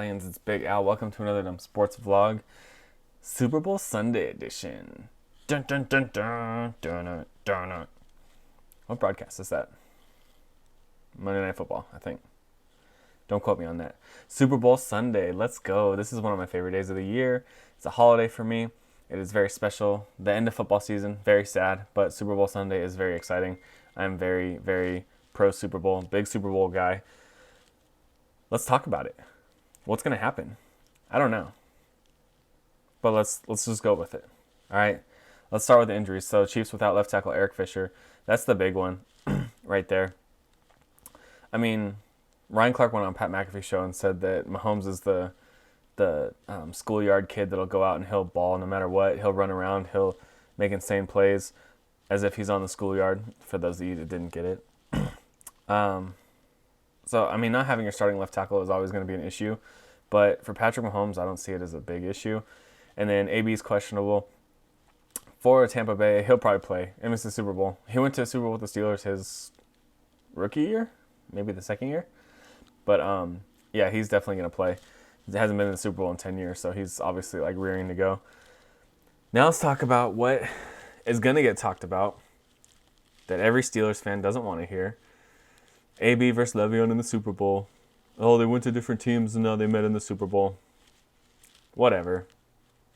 Stallions? It's Big Al. Welcome to another sports vlog, Super Bowl Sunday edition. Dun dun dun dun dun dun dun. Dun. What broadcast is that? Monday Night Football, I think. Don't quote me on that. Super Bowl Sunday. Let's go. This is one of my favorite days of the year. It's a holiday for me. It is very special. The end of football season, very sad, but Super Bowl Sunday is very exciting. I'm very, very pro Super Bowl, big Super Bowl guy. Let's talk about it. What's going to happen? I don't know. But let's just go with it. All right. Let's start with the injuries. So Chiefs without left tackle Eric Fisher. That's the big one right there. I mean, Ryan Clark went on Pat McAfee's show and said that Mahomes is the schoolyard kid that'll go out and he'll ball no matter what. He'll run around. He'll make insane plays as if he's on the schoolyard, for those of you that didn't get it. So, I mean, not having your starting left tackle is always going to be an issue. But for Patrick Mahomes, I don't see it as a big issue. And then AB's questionable. For Tampa Bay, he'll probably play. And it's the Super Bowl. He went to the Super Bowl with the Steelers his rookie year, maybe the second year. But, yeah, he's definitely going to play. He hasn't been in the Super Bowl in 10 years, so he's obviously, rearing to go. Now let's talk about what is going to get talked about that every Steelers fan doesn't want to hear. AB versus Le'Veon in the Super Bowl. Oh, they went to different teams and now they met in the Super Bowl. Whatever.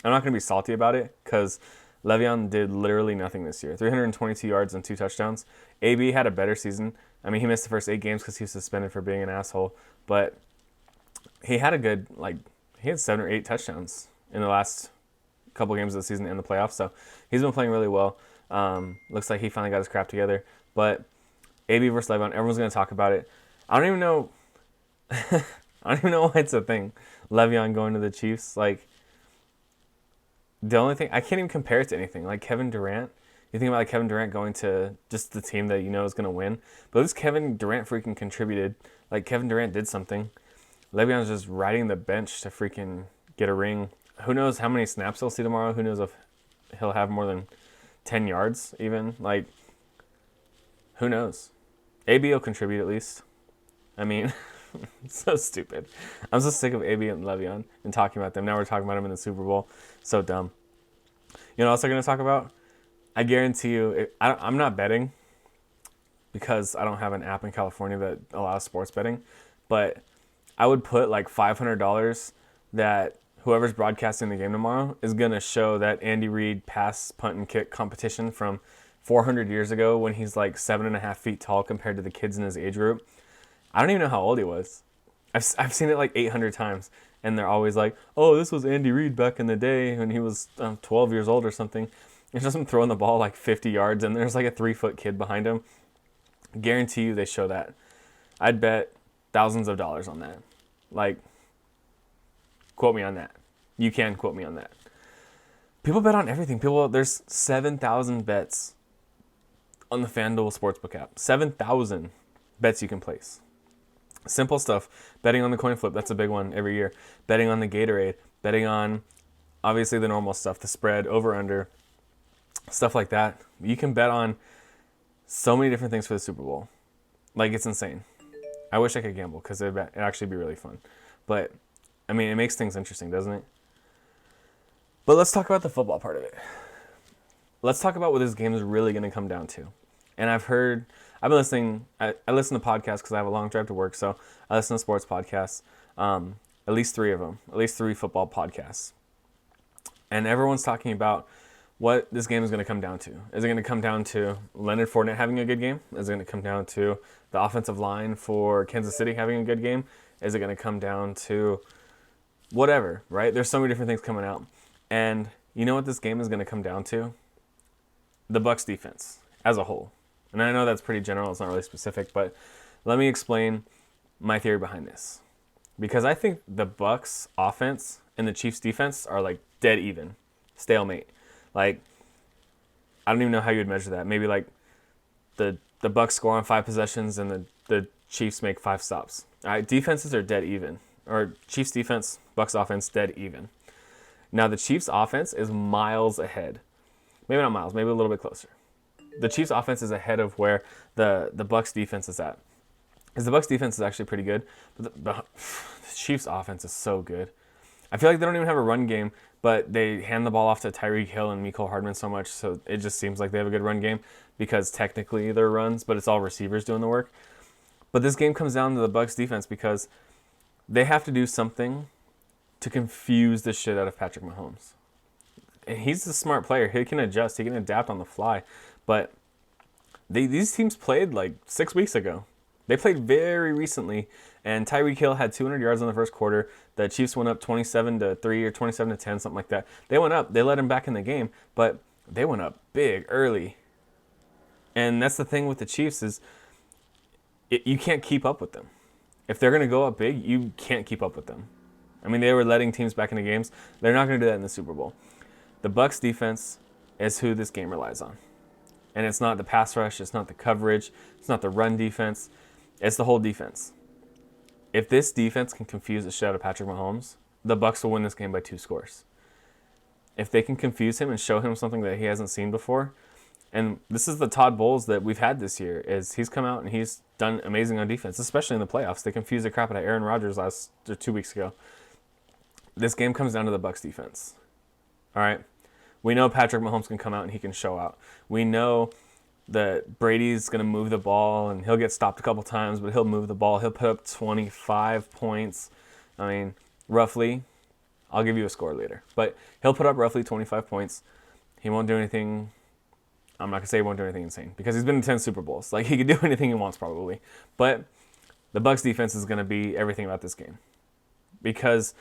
I'm not going to be salty about it because Le'Veon did literally nothing this year. 322 yards and 2 touchdowns. AB had a better season. I mean, he missed the first 8 games because he was suspended for being an asshole. But he had a good, he had 7 or 8 touchdowns in the last couple games of the season and the playoffs. So he's been playing really well. Looks like he finally got his crap together. But AB versus Le'Veon, everyone's going to talk about it. I don't even know why it's a thing. Le'Veon going to the Chiefs. The only thing, I can't even compare it to anything. Like Kevin Durant. You think about Kevin Durant going to just the team that you know is going to win. But this Kevin Durant freaking contributed. Kevin Durant did something. Le'Veon's just riding the bench to freaking get a ring. Who knows how many snaps he'll see tomorrow. Who knows if he'll have more than 10 yards even. Who knows? AB will contribute at least. I mean, so stupid. I'm so sick of AB and Le'Veon and talking about them. Now we're talking about them in the Super Bowl. So dumb. You know what else they're going to talk about? I guarantee you, I'm not betting because I don't have an app in California that allows sports betting. But I would put $500 that whoever's broadcasting the game tomorrow is going to show that Andy Reid pass, punt, and kick competition from 400 years ago when he's 7.5 feet tall compared to the kids in his age group. I don't even know how old he was. I've seen it 800 times, and they're always oh, this was Andy Reid back in the day when he was 12 years old or something. It's just him throwing the ball 50 yards, and there's a 3-foot kid behind him. Guarantee you they show that. I'd bet thousands of dollars on that. Quote me on that. You can quote me on that. People bet on everything. There's 7,000 bets on the FanDuel Sportsbook app. 7,000 bets you can place. Simple stuff. Betting on the coin flip, that's a big one every year. Betting on the Gatorade. Betting on, obviously, the normal stuff, the spread, over, under, stuff like that. You can bet on so many different things for the Super Bowl. It's insane. I wish I could gamble because it'd actually be really fun. But, I mean, it makes things interesting, doesn't it? But let's talk about the football part of it. Let's talk about what this game is really going to come down to. And I've been listening, I listen to podcasts because I have a long drive to work, so I listen to sports podcasts, at least 3 of them, at least 3 football podcasts. And everyone's talking about what this game is going to come down to. Is it going to come down to Leonard Fournette having a good game? Is it going to come down to the offensive line for Kansas City having a good game? Is it going to come down to whatever, right? There's so many different things coming out. And you know what this game is going to come down to? The Bucs defense as a whole. And I know that's pretty general, it's not really specific, but let me explain my theory behind this. Because I think the Bucs offense and the Chiefs defense are dead even. Stalemate. I don't even know how you would measure that. Maybe the Bucs score on 5 possessions and the Chiefs make 5 stops. All right, defenses are dead even. Or Chiefs defense, Bucs offense, dead even. Now the Chiefs offense is miles ahead. Maybe not miles, maybe a little bit closer. The Chiefs offense is ahead of where the Bucs defense is at. Is the Bucks defense is actually pretty good, but the Chiefs offense is so good. I feel like they don't even have a run game, but they hand the ball off to Tyreek Hill and Mecole Hardman so much, so it just seems like they have a good run game because technically they're runs, but it's all receivers doing the work. But this game comes down to the Bucks defense because they have to do something to confuse the shit out of Patrick Mahomes. And he's a smart player. He can adjust. He can adapt on the fly. But these teams played like 6 weeks ago. They played very recently, and Tyreek Hill had 200 yards in the first quarter. The Chiefs went up 27-3 or 27-10, something like that. They went up. They let him back in the game, but they went up big early. And that's the thing with the Chiefs is you can't keep up with them. If they're going to go up big, you can't keep up with them. I mean, they were letting teams back into games. They're not going to do that in the Super Bowl. The Bucks defense is who this game relies on. And it's not the pass rush, it's not the coverage, it's not the run defense, it's the whole defense. If this defense can confuse the shit out of Patrick Mahomes, the Bucks will win this game by 2 scores. If they can confuse him and show him something that he hasn't seen before, and this is the Todd Bowles that we've had this year, is he's come out and he's done amazing on defense, especially in the playoffs. They confused the crap out of Aaron Rodgers 2 weeks ago. This game comes down to the Bucks defense. All right? We know Patrick Mahomes can come out and he can show out. We know that Brady's going to move the ball and he'll get stopped a couple times, but he'll move the ball. He'll put up 25 points. I mean, roughly. I'll give you a score later. But he'll put up roughly 25 points. He won't do anything. I'm not going to say he won't do anything insane because he's been in 10 Super Bowls. Like, he could do anything he wants probably. But the Bucks defense is going to be everything about this game because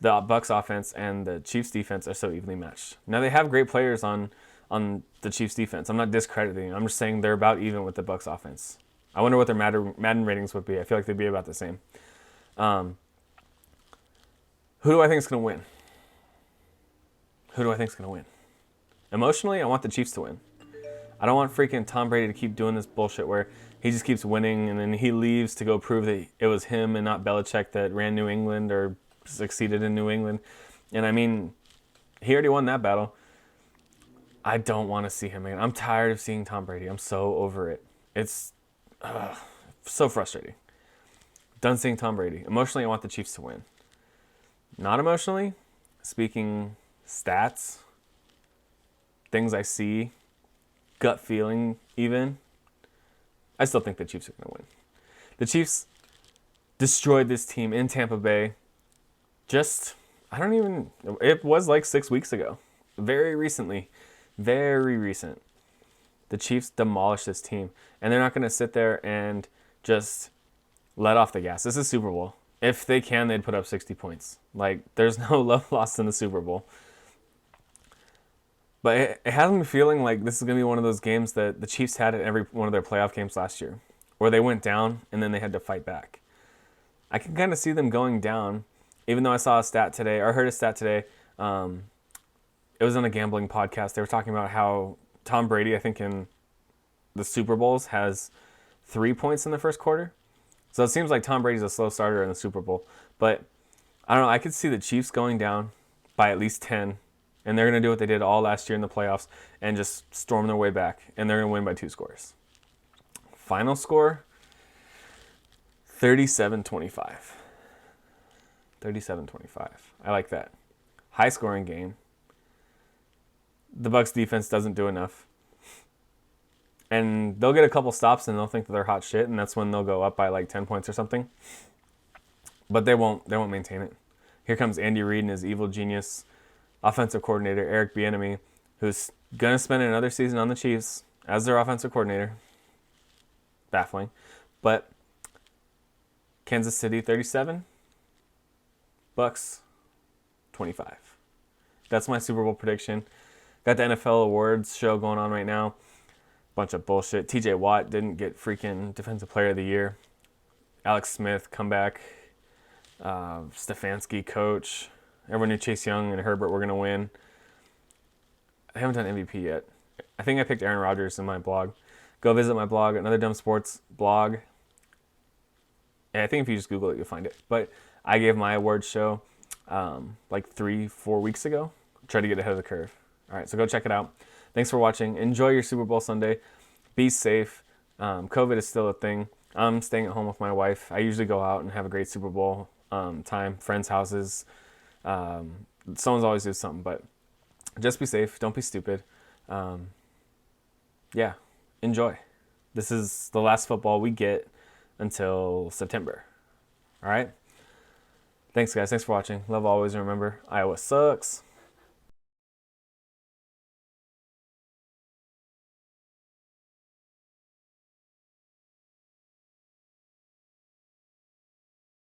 the Bucks offense and the Chiefs defense are so evenly matched. Now, they have great players on the Chiefs defense. I'm not discrediting. I'm just saying they're about even with the Bucks offense. I wonder what their Madden ratings would be. I feel like they'd be about the same. Who do I think is going to win? Who do I think is going to win? Emotionally, I want the Chiefs to win. I don't want freaking Tom Brady to keep doing this bullshit where he just keeps winning and then he leaves to go prove that it was him and not Belichick that ran New England or succeeded in New England. And I mean, he already won that battle. I don't want to see him again. I'm tired of seeing Tom Brady. I'm so over it. It's so frustrating. Done seeing Tom Brady. Emotionally, I want the Chiefs to win. Not emotionally, speaking stats, things I see, gut feeling even, I still think the Chiefs are going to win. The Chiefs destroyed this team in Tampa Bay it was like 6 weeks ago. Very recently. Very recent. The Chiefs demolished this team. And they're not going to sit there and just let off the gas. This is Super Bowl. If they can, they'd put up 60 points. Like, there's no love lost in the Super Bowl. But it has me feeling like this is going to be one of those games that the Chiefs had in every one of their playoff games last year, where they went down and then they had to fight back. I can kind of see them going down, even though I saw a stat today, or heard a stat today. It was on a gambling podcast. They were talking about how Tom Brady, I think in the Super Bowls, has 3 points in the first quarter. So it seems like Tom Brady's a slow starter in the Super Bowl. But I don't know. I could see the Chiefs going down by at least 10. And they're going to do what they did all last year in the playoffs and just storm their way back. And they're going to win by 2 scores. Final score, 37-25. 37-25. I like that. High scoring game. The Bucks defense doesn't do enough. And they'll get a couple stops and they'll think that they're hot shit, and that's when they'll go up by like 10 points or something. But they won't maintain it. Here comes Andy Reid and his evil genius offensive coordinator, Eric Bieniemy, who's going to spend another season on the Chiefs as their offensive coordinator. Baffling. But Kansas City 37, Bucks 25. That's my Super Bowl prediction. Got the NFL awards show going on right now. Bunch of bullshit. TJ Watt didn't get freaking Defensive Player of the Year. Alex Smith, comeback. Stefanski, coach. Everyone knew Chase Young and Herbert were going to win. I haven't done MVP yet. I think I picked Aaron Rodgers in my blog. Go visit my blog, Another Dumb Sports blog. And I think if you just Google it, you'll find it. But I gave my awards show like 3-4 weeks ago. Try to get ahead of the curve. All right, so go check it out. Thanks for watching. Enjoy your Super Bowl Sunday. Be safe. COVID is still a thing. I'm staying at home with my wife. I usually go out and have a great Super Bowl time, friends' houses. Someone's always doing something, but just be safe. Don't be stupid. Um, yeah, enjoy. This is the last football we get until September. All right? Thanks, guys. Thanks for watching. Love always. And remember, Iowa sucks.